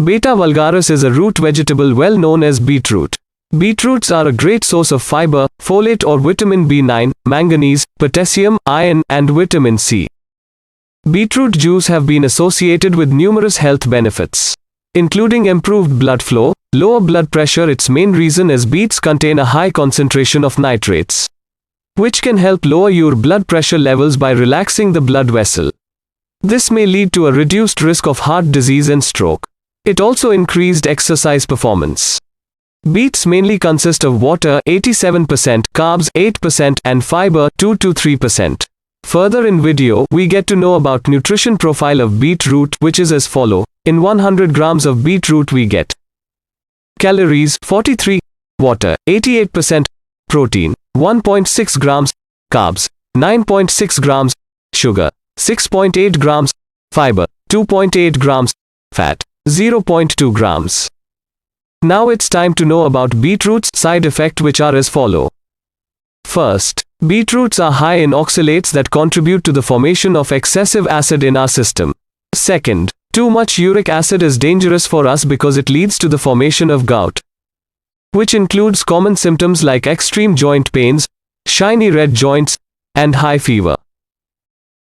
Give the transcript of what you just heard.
Beta vulgaris is a root vegetable well known as beetroot. Beetroots are a great source of fiber, folate or vitamin B9, manganese, potassium, iron, and vitamin C. Beetroot juice have been associated with numerous health benefits, including improved blood flow, lower blood pressure. Its main reason is beets contain a high concentration of nitrates, which can help lower your blood pressure levels by relaxing the blood vessel. This may lead to a reduced risk of heart disease and stroke. It also increased exercise performance. Beets mainly consist of water 87%, carbs 8%, and fiber 2 to 3%. Further in video, we get to know about nutrition profile of beetroot, which is as follow. In 100 grams of beetroot we get calories 43, water 88%, protein 1.6 grams, carbs 9.6 grams, sugar 6.8 grams, fiber 2.8 grams, fat 0.2 grams. Now it's time to know about beetroot's side effects, which are as follow. First, beetroots are high in oxalates that contribute to the formation of excessive acid in our system. Second, too much uric acid is dangerous for us because it leads to the formation of gout, which includes common symptoms like extreme joint pains, shiny red joints, and high fever.